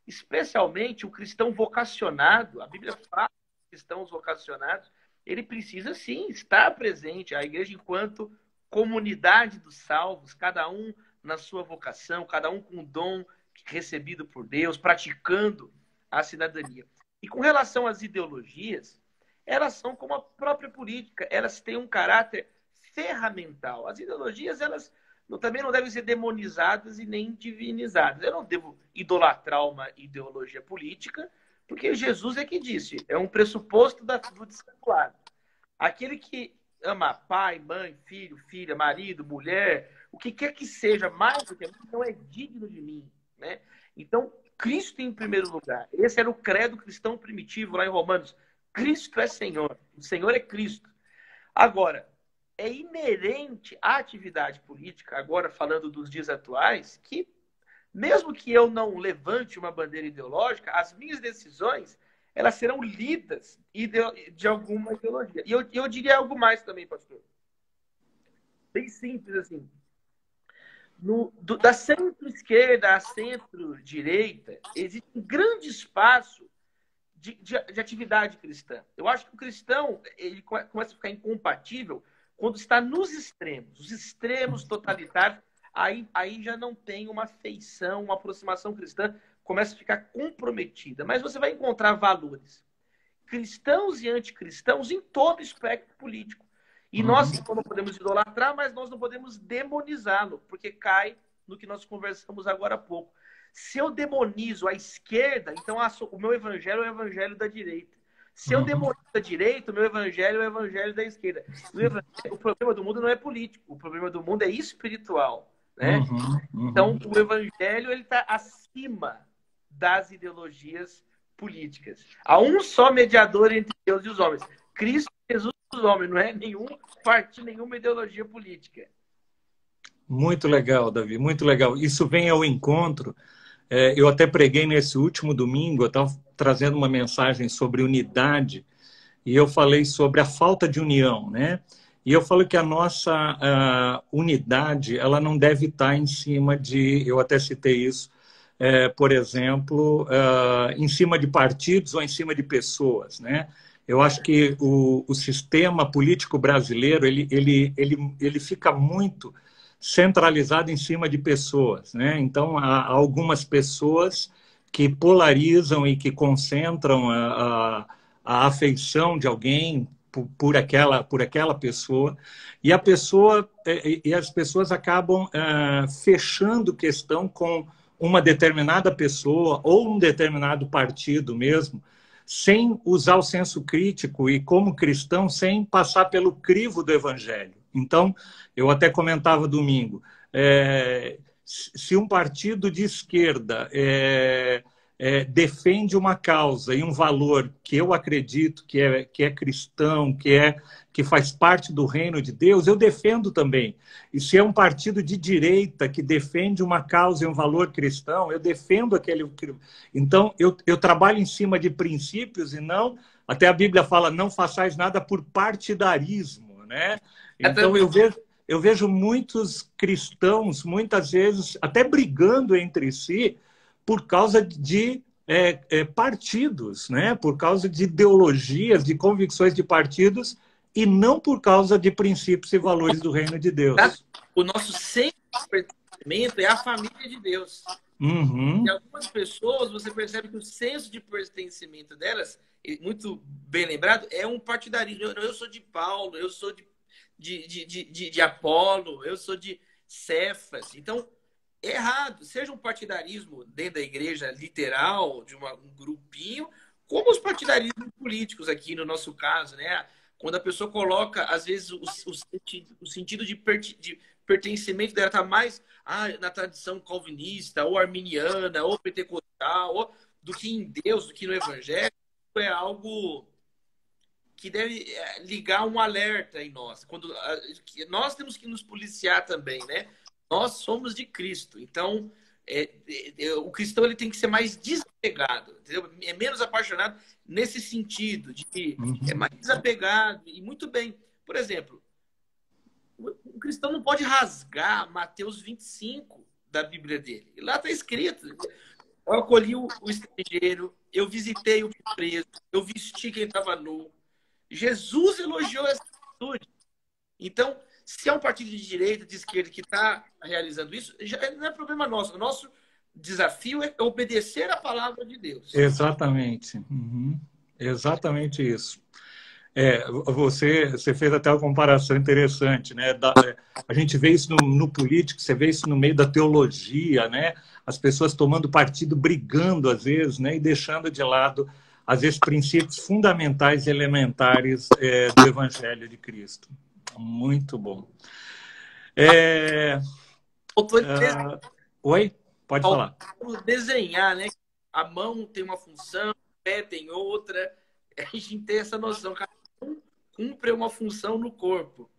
especialmente o cristão vocacionado, a Bíblia fala de cristãos vocacionados, ele precisa sim estar presente. A igreja, enquanto comunidade dos salvos, cada um na sua vocação, cada um com o dom recebido por Deus, praticando a cidadania. E com relação às ideologias, elas são como a própria política, elas têm um caráter ferramental. As ideologias, elas também não devem ser demonizadas e nem divinizadas. Eu não devo idolatrar uma ideologia política, porque Jesus é que disse, é um pressuposto do discipulado. Aquele que ama pai, mãe, filho, filha, marido, mulher, o que quer que seja mais do que a mim, não é digno de mim, né? Então, Cristo em primeiro lugar. Esse era o credo cristão primitivo lá em Romanos. Cristo é Senhor. O Senhor é Cristo. Agora, é inerente à atividade política, agora falando dos dias atuais, que mesmo que eu não levante uma bandeira ideológica, as minhas decisões, elas serão lidas de alguma ideologia. E eu diria algo mais também, pastor. Bem simples, assim. Da centro-esquerda à centro-direita, existe um grande espaço de atividade cristã. Eu acho que o cristão ele começa a ficar incompatível quando está nos extremos. Os extremos totalitários, aí já não tem uma feição, uma aproximação cristã, começa a ficar comprometida. Mas você vai encontrar valores cristãos e anticristãos em todo o espectro político. E nós não podemos idolatrar, mas nós não podemos demonizá-lo, porque cai no que nós conversamos agora há pouco. Se eu demonizo a esquerda, então o meu evangelho é o evangelho da direita. Se eu demonizo a direita, o meu evangelho é o evangelho da esquerda. O problema do mundo não é político, o problema do mundo é espiritual, né? Então, o evangelho está acima das ideologias políticas. Há um só mediador entre Deus e os homens. Cristo Jesus dos homens, não é nenhum partido, nenhuma ideologia política. Muito legal, Davi, muito legal. Isso vem ao encontro. Eu até preguei nesse último domingo, eu estava trazendo uma mensagem sobre unidade, e eu falei sobre a falta de união, né? E eu falo que a nossa unidade, ela não deve estar em cima de, eu até citei isso, por exemplo, em cima de partidos ou em cima de pessoas, né? Eu acho que o sistema político brasileiro ele fica muito centralizado em cima de pessoas, né? Então, há algumas pessoas que polarizam e que concentram a afeição de alguém por aquela pessoa, e as pessoas acabam fechando questão com uma determinada pessoa ou um determinado partido mesmo, sem usar o senso crítico e, como cristão, sem passar pelo crivo do evangelho. Então, eu até comentava domingo, se um partido de esquerda defende uma causa e um valor que eu acredito que é cristão, que faz parte do reino de Deus, eu defendo também. E se é um partido de direita que defende uma causa e um valor cristão, eu defendo aquele. Então, eu trabalho em cima de princípios e não. Até a Bíblia fala: não façais nada por partidarismo, né? Então, eu vejo muitos cristãos, muitas vezes, até brigando entre si por causa de partidos, né? Por causa de ideologias, de convicções de partidos, e não por causa de princípios e valores do reino de Deus. O nosso centro de pertencimento é a família de Deus. Uhum. E algumas pessoas, você percebe que o senso de pertencimento delas, muito bem lembrado, é um partidarismo. Eu sou de Paulo, eu sou de Apolo, eu sou de Cefas. Então, é errado. Seja um partidarismo dentro da igreja literal, de um grupinho, como os partidarismos políticos aqui, no nosso caso, né? Quando a pessoa coloca, às vezes, o sentido de pertencimento dela está mais na tradição calvinista, ou arminiana, ou pentecostal, do que em Deus, do que no evangelho, é algo que deve ligar um alerta em nós. Nós temos que nos policiar também, né? Nós somos de Cristo. Então, o cristão ele tem que ser mais desapegado, entendeu? É menos apaixonado nesse sentido, de que é mais desapegado. E muito bem. Por exemplo, o cristão não pode rasgar Mateus 25 da Bíblia dele. E lá está escrito: eu acolhi o estrangeiro, eu visitei o preso, eu vesti quem estava nu. Jesus elogiou essa atitude. Então, se é um partido de direita, de esquerda que está realizando isso, já não é problema nosso. O nosso desafio é obedecer a palavra de Deus. Exatamente. Uhum. Exatamente isso. Você fez até uma comparação interessante, né? A gente vê isso no político, você vê isso no meio da teologia, né? As pessoas tomando partido, brigando às vezes, né? E deixando de lado, às vezes, princípios fundamentais e elementares do Evangelho de Cristo. Muito bom. Oi? Pode falar. Desenhar, né? A mão tem uma função, o pé tem outra. A gente tem essa noção. Cada um cumpre uma função no corpo.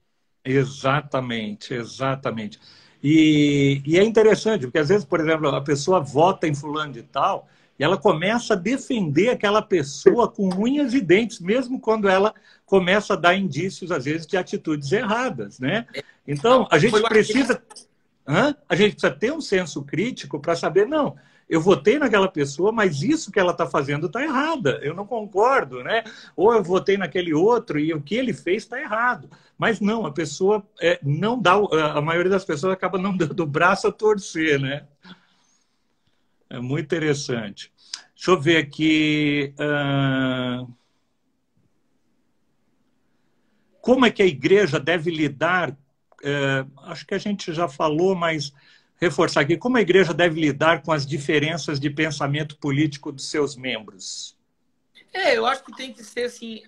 Exatamente, exatamente. E é interessante, porque às vezes, por exemplo, a pessoa vota em fulano de tal e ela começa a defender aquela pessoa com unhas e dentes, mesmo quando ela começa a dar indícios, às vezes, de atitudes erradas, né? Então, a gente precisa ter um senso crítico para saber, não, eu votei naquela pessoa, mas isso que ela está fazendo está errada, eu não concordo, né? Ou eu votei naquele outro e o que ele fez está errado. Mas não, a pessoa não dá, a maioria das pessoas acaba não dando o braço a torcer, né? É muito interessante. Deixa eu ver aqui. Como é que a igreja deve lidar? Acho que a gente já falou, mas reforçar aqui. Como a igreja deve lidar com as diferenças de pensamento político dos seus membros? Eu acho que tem que ser assim,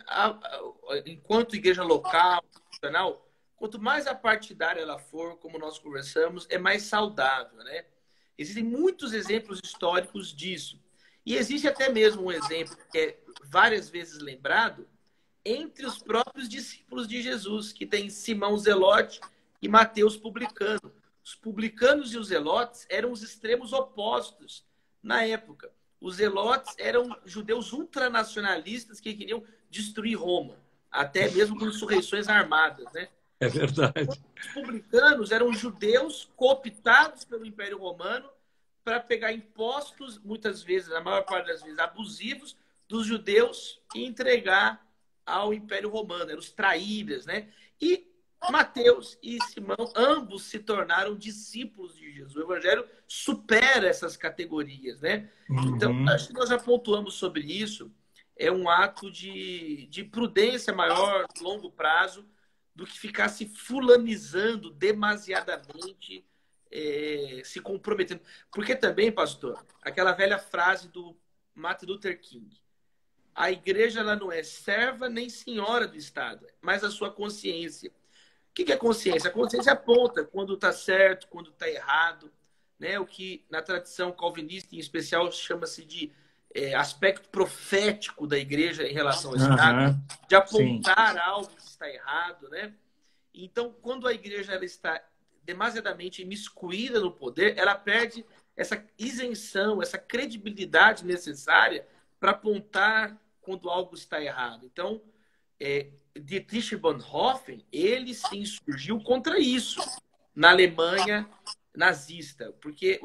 enquanto igreja local, nacional, quanto mais apartidária ela for, como nós conversamos, é mais saudável, né? Existem muitos exemplos históricos disso. E existe até mesmo um exemplo que é várias vezes lembrado entre os próprios discípulos de Jesus, que tem Simão Zelote e Mateus Publicano. Os publicanos e os zelotes eram os extremos opostos na época. Os zelotes eram judeus ultranacionalistas que queriam destruir Roma, até mesmo com insurreições armadas, né? É verdade. Os publicanos eram judeus cooptados pelo Império Romano para pegar impostos, muitas vezes, na maior parte das vezes, abusivos, dos judeus e entregar ao Império Romano, eram os traíras, né? E Mateus e Simão, ambos se tornaram discípulos de Jesus. O Evangelho supera essas categorias, né? Então, Uhum. acho que nós já pontuamos sobre isso. É um ato de prudência maior, longo prazo, do que ficar se fulanizando demasiadamente, se comprometendo. Porque também, pastor, aquela velha frase do Martin Luther King: a igreja ela não é serva nem senhora do Estado, mas a sua consciência. O que é consciência? A consciência aponta quando está certo, quando está errado, né? O que na tradição calvinista, em especial, chama-se de aspecto profético da igreja em relação ao Estado, Aham. de Sim. apontar algo que está errado, né? Então, quando a igreja ela está demasiadamente imiscuída no poder, ela perde essa isenção, essa credibilidade necessária para apontar quando algo está errado. Então, Dietrich Bonhoeffer, ele se insurgiu contra isso na Alemanha nazista, porque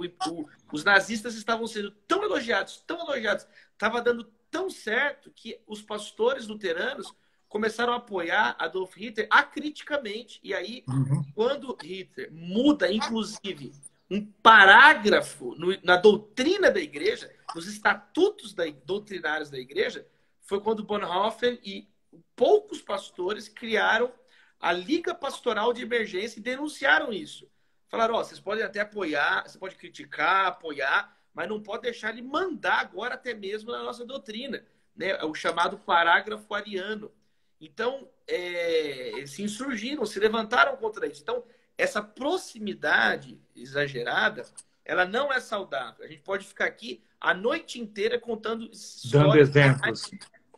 os nazistas estavam sendo tão elogiados, estava dando tão certo que os pastores luteranos começaram a apoiar Adolf Hitler acriticamente. E aí, Uhum. quando Hitler muda, inclusive, um parágrafo na doutrina da igreja, nos estatutos doutrinários da igreja, foi quando Bonhoeffer e poucos pastores criaram a Liga Pastoral de Emergência e denunciaram isso. Falaram, vocês podem até apoiar, você pode criticar, apoiar, mas não pode deixar ele mandar agora até mesmo na nossa doutrina, né? O chamado parágrafo ariano. Então, eles se insurgiram, se levantaram contra isso. Então, essa proximidade exagerada, ela não é saudável. A gente pode ficar aqui a noite inteira contando Dando histórias exemplos.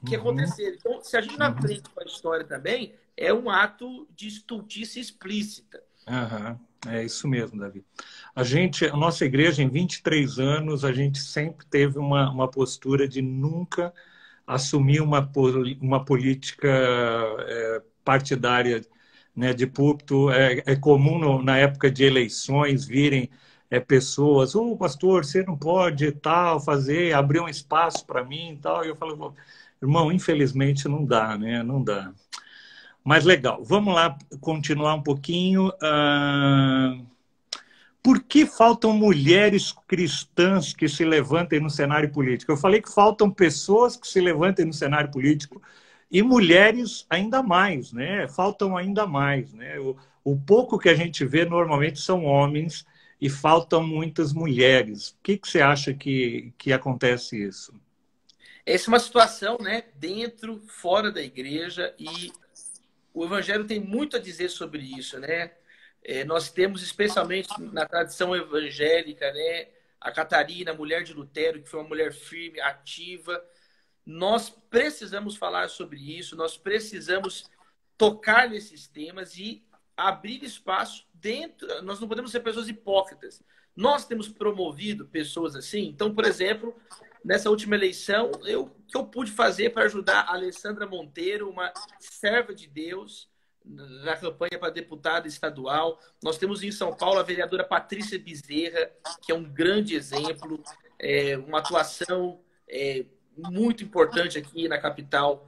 que Uhum. aconteceram. Então, se a gente não Uhum. aprende com a história também, é um ato de estultice explícita. Aham. É isso mesmo, Davi. A nossa igreja, em 23 anos, a gente sempre teve uma postura de nunca assumir uma política partidária, né, de púlpito. É comum na época de eleições virem pessoas, pastor, você não pode tal, abrir um espaço para mim e tal. E eu falo, irmão, infelizmente não dá, né? Não dá. Mas legal, vamos lá continuar um pouquinho. Por que faltam mulheres cristãs que se levantem no cenário político? Eu falei que faltam pessoas que se levantem no cenário político e mulheres ainda mais, né? Faltam ainda mais, né? O pouco que a gente vê normalmente são homens e faltam muitas mulheres. O que você acha que acontece isso? Essa é uma situação, né, dentro, fora da igreja, e o Evangelho tem muito a dizer sobre isso, né? Nós temos, especialmente na tradição evangélica, né, a Catarina, mulher de Lutero, que foi uma mulher firme, ativa. Nós precisamos falar sobre isso, nós precisamos tocar nesses temas e abrir espaço dentro. Nós não podemos ser pessoas hipócritas. Nós temos promovido pessoas assim. Então, por exemplo, nessa última eleição, o que eu pude fazer para ajudar a Alessandra Monteiro, uma serva de Deus, na campanha para deputada estadual. Nós temos em São Paulo a vereadora Patrícia Bezerra, que é um grande exemplo, uma atuação muito importante aqui na capital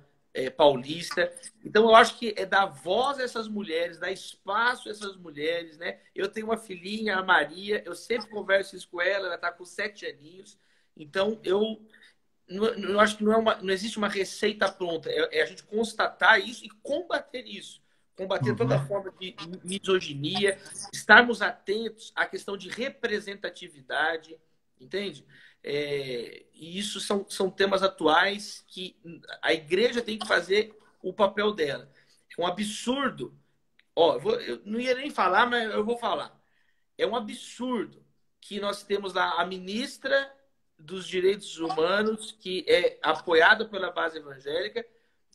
paulista. Então, eu acho que é dar voz a essas mulheres, dar espaço a essas mulheres, né? Eu tenho uma filhinha, a Maria, eu sempre converso isso com ela está com 7 aninhos. Então, eu acho que não existe uma receita pronta. É a gente constatar isso e combater isso. Combater toda Uhum. forma de misoginia, estarmos atentos à questão de representatividade, entende? E isso são temas atuais que a igreja tem que fazer o papel dela. É um absurdo. Eu não ia nem falar, mas eu vou falar. É um absurdo que nós temos lá a ministra dos Direitos Humanos, que é apoiada pela base evangélica,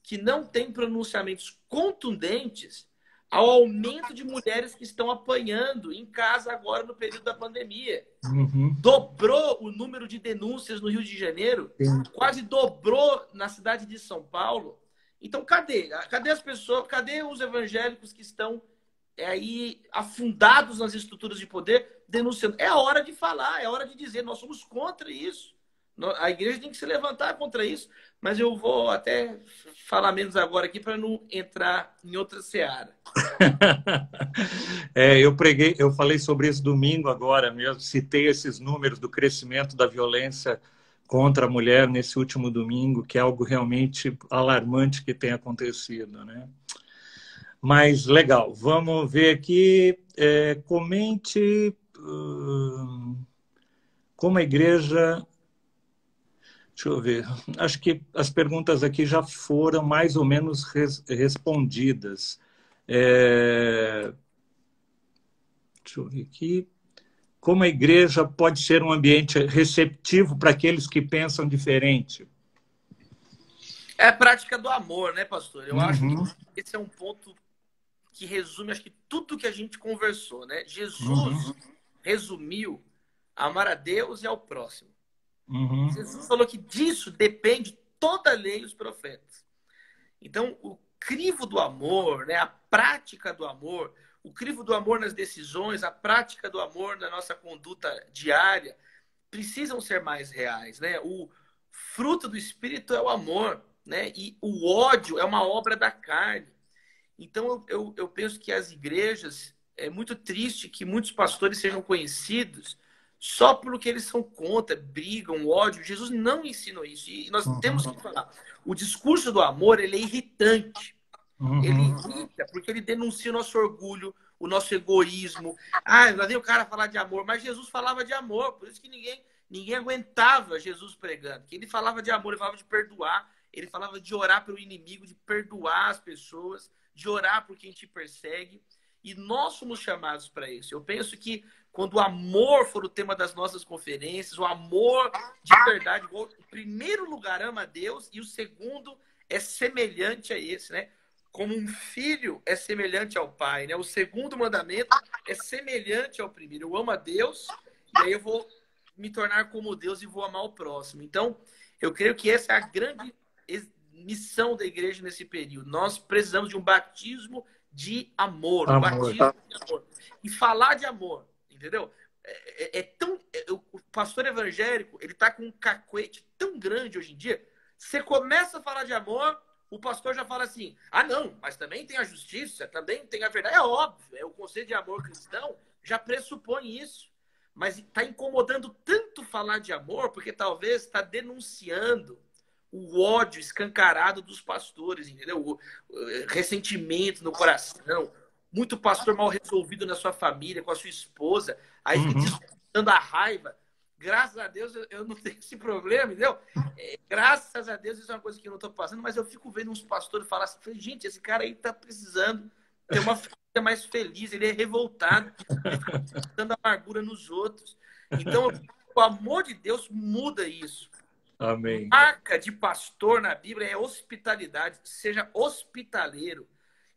que não tem pronunciamentos contundentes ao aumento de mulheres que estão apanhando em casa agora no período da pandemia. Uhum. Dobrou o número de denúncias no Rio de Janeiro, Sim. quase dobrou na cidade de São Paulo. Então, cadê? Cadê as pessoas? Cadê os evangélicos que estão aí afundados nas estruturas de poder denunciando? É a hora de falar, é a hora de dizer, nós somos contra isso. A igreja tem que se levantar contra isso, mas eu vou até falar menos agora aqui para não entrar em outra seara. Eu falei sobre isso domingo agora mesmo, citei esses números do crescimento da violência contra a mulher nesse último domingo, que é algo realmente alarmante que tem acontecido, né? Mas legal, vamos ver aqui, comente como a igreja... Deixa eu ver, acho que as perguntas aqui já foram mais ou menos respondidas. Deixa eu ver aqui. Como a igreja pode ser um ambiente receptivo para aqueles que pensam diferente? É a prática do amor, né, pastor? Eu acho Uhum. que esse é um ponto que resume, acho que tudo que a gente conversou, né? Jesus resumiu amar a Deus e ao próximo. Uhum. Jesus falou que disso depende toda a lei e os profetas. Então, o crivo do amor, né, a prática do amor, o crivo do amor nas decisões, a prática do amor na nossa conduta diária, precisam ser mais reais, né? O fruto do Espírito é o amor, né? E o ódio é uma obra da carne. Então, eu penso que as igrejas, é muito triste que muitos pastores sejam conhecidos só pelo que eles são contra, brigam, ódio. Jesus não ensinou isso. E nós temos que falar. O discurso do amor, ele é irritante. Ele irrita porque ele denuncia o nosso orgulho, o nosso egoísmo. Ah, lá vem o cara falar de amor. Mas Jesus falava de amor. Por isso que ninguém aguentava Jesus pregando. Que ele falava de amor, ele falava de perdoar. Ele falava de orar pelo inimigo, de perdoar as pessoas, de orar por quem te persegue. E nós somos chamados para isso. Eu penso que quando o amor for o tema das nossas conferências, o amor de verdade, o primeiro lugar ama a Deus e o segundo é semelhante a esse, né? Como um filho é semelhante ao pai, né? O segundo mandamento é semelhante ao primeiro. Eu amo a Deus e aí eu vou me tornar como Deus e vou amar o próximo. Então, eu creio que essa é a grande missão da igreja nesse período. Nós precisamos de um batismo de amor. Um batismo de amor. E falar de amor, entendeu? O pastor evangélico, ele tá com um cacuete tão grande hoje em dia. Você começa a falar de amor, o pastor já fala assim, ah, não, mas também tem a justiça, também tem a verdade. É óbvio, o conceito de amor cristão já pressupõe isso. Mas está incomodando tanto falar de amor, porque talvez está denunciando o ódio escancarado dos pastores, entendeu? O ressentimento no coração, muito pastor mal resolvido na sua família, com a sua esposa, aí fica descontando a raiva. Graças a Deus eu não tenho esse problema, entendeu? Graças a Deus isso é uma coisa que eu não estou passando, mas eu fico vendo uns pastores falar assim, gente, esse cara aí está precisando ter uma família mais feliz, ele é revoltado, ele fica botando amargura nos outros. Então, o amor de Deus muda isso. Amém. Marca de pastor na Bíblia é hospitalidade, seja hospitaleiro.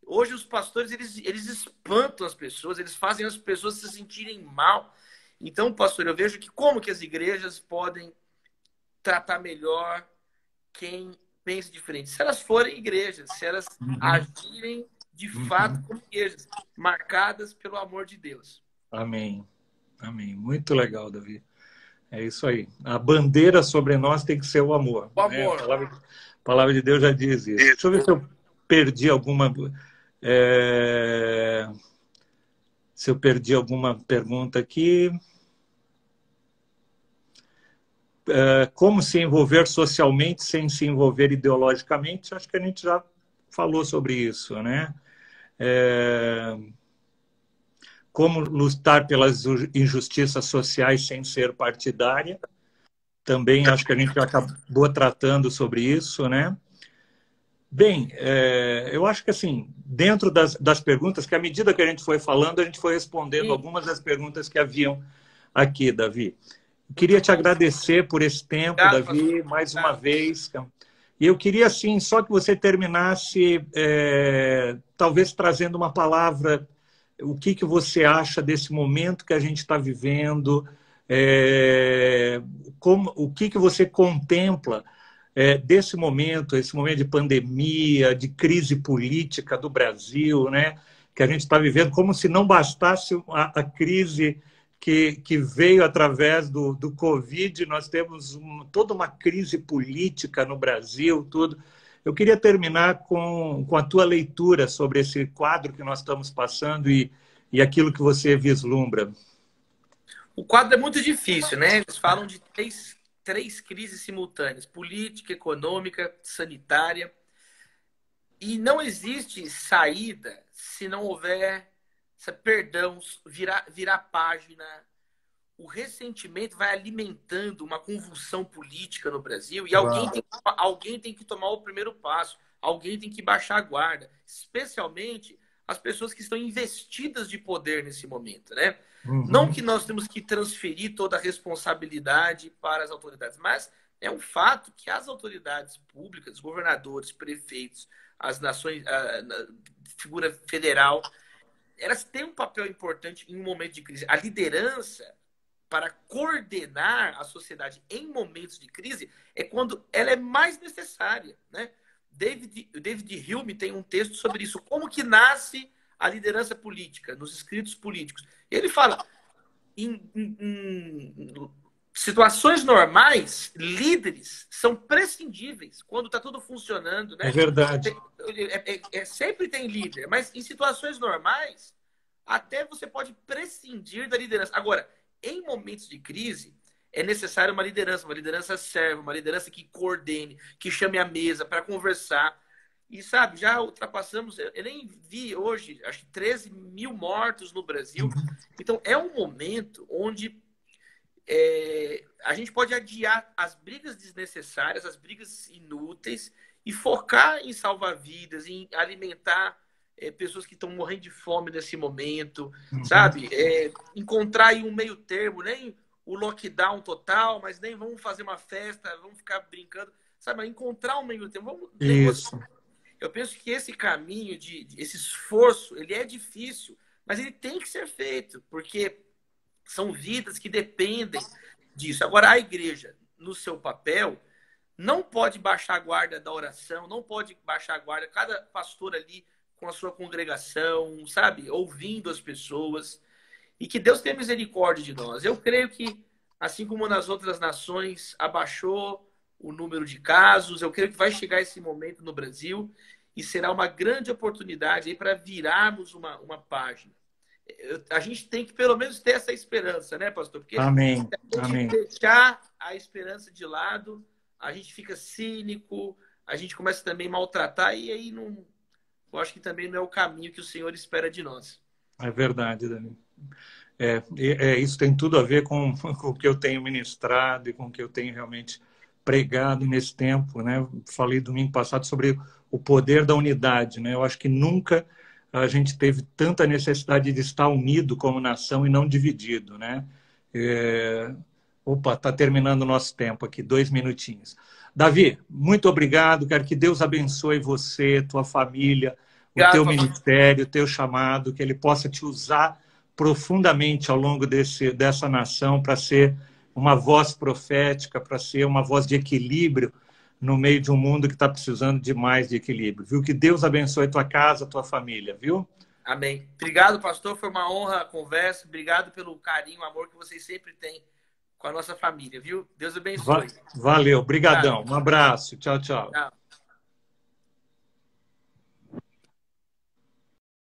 Hoje os pastores, eles espantam as pessoas, eles fazem as pessoas se sentirem mal. Então, pastor, eu vejo que como que as igrejas podem tratar melhor quem pensa diferente. Se elas forem igrejas, se elas agirem de fato como igrejas, marcadas pelo amor de Deus. Amém. Amém. Muito legal, Davi. É isso aí. A bandeira sobre nós tem que ser o amor. O né? amor. A palavra de Deus já diz isso. Deixa eu ver se eu perdi alguma... Se eu perdi alguma pergunta aqui. Como se envolver socialmente sem se envolver ideologicamente? Acho que a gente já falou sobre isso, né? Como lutar pelas injustiças sociais sem ser partidária? Também acho que a gente já acabou tratando sobre isso, né? Bem, eu acho que assim, dentro das perguntas, que à medida que a gente foi falando, a gente foi respondendo algumas das perguntas que haviam aqui, Davi. Queria te agradecer por esse tempo, Davi, mais uma vez. E eu queria, assim, só que você terminasse, talvez trazendo uma palavra, o que você acha desse momento que a gente está vivendo, o que você contempla desse momento, esse momento de pandemia, de crise política do Brasil, né? Que a gente está vivendo, como se não bastasse a crise que veio através do Covid. Nós temos toda uma crise política no Brasil, tudo. Eu queria terminar com a tua leitura sobre esse quadro que nós estamos passando e aquilo que você vislumbra. O quadro é muito difícil, né? Eles falam de três crises simultâneas: política, econômica, sanitária. E não existe saída se não houver perdão, virar página. O ressentimento vai alimentando uma convulsão política no Brasil e alguém tem que tomar o primeiro passo, alguém tem que baixar a guarda, especialmente as pessoas que estão investidas de poder nesse momento, né? Uhum. Não que nós temos que transferir toda a responsabilidade para as autoridades, mas é um fato que as autoridades públicas, governadores, prefeitos, as nações, a figura federal, elas têm um papel importante em um momento de crise. A liderança para coordenar a sociedade em momentos de crise é quando ela é mais necessária, né? David Hume tem um texto sobre isso, como que nasce a liderança política, nos escritos políticos. Ele fala, em situações normais, líderes são prescindíveis quando está tudo funcionando, né? É verdade. Sempre tem líder, mas em situações normais, até você pode prescindir da liderança. Agora, em momentos de crise, é necessário uma liderança serva, uma liderança que coordene, que chame a mesa para conversar. E, sabe, já ultrapassamos, eu nem vi hoje, acho que 13 mil mortos no Brasil. Então, é um momento onde a gente pode adiar as brigas desnecessárias, as brigas inúteis, e focar em salvar vidas, em alimentar pessoas que estão morrendo de fome nesse momento, sabe? Encontrar aí um meio termo, nem o lockdown total, mas nem vamos fazer uma festa, vamos ficar brincando, sabe? Encontrar um meio termo. Isso. Eu penso que esse caminho, esse esforço, ele é difícil, mas ele tem que ser feito, porque são vidas que dependem disso. Agora, a igreja, no seu papel, não pode baixar a guarda da oração, não pode baixar a guarda, cada pastor ali com a sua congregação, sabe? Ouvindo as pessoas. E que Deus tenha misericórdia de nós. Eu creio que, assim como nas outras nações, abaixou o número de casos, eu creio que vai chegar esse momento no Brasil e será uma grande oportunidade para virarmos uma página. A gente tem que, pelo menos, ter essa esperança, né, pastor? Porque Amém. se a gente Amém. deixar a esperança de lado, a gente fica cínico, a gente começa também a maltratar e aí não... Eu acho que também não é o caminho que o Senhor espera de nós. É verdade, Dani. Isso tem tudo a ver com o que eu tenho ministrado e com o que eu tenho realmente pregado nesse tempo, né? Falei domingo passado sobre o poder da unidade, né? Eu acho que nunca a gente teve tanta necessidade de estar unido como nação e não dividido, né? Opa, está terminando o nosso tempo aqui, 2 minutinhos. Davi, muito obrigado. Quero que Deus abençoe você, tua família, o teu ministério, o teu chamado, que Ele possa te usar profundamente ao longo dessa nação para ser uma voz profética, para ser uma voz de equilíbrio no meio de um mundo que está precisando de mais de equilíbrio. Viu? Que Deus abençoe tua casa, tua família, viu? Amém. Obrigado, pastor. Foi uma honra a conversa. Obrigado pelo carinho, o amor que vocês sempre têm com a nossa família, viu? Deus abençoe. Valeu. Obrigadão. Um abraço. Tchau, tchau. Tchau.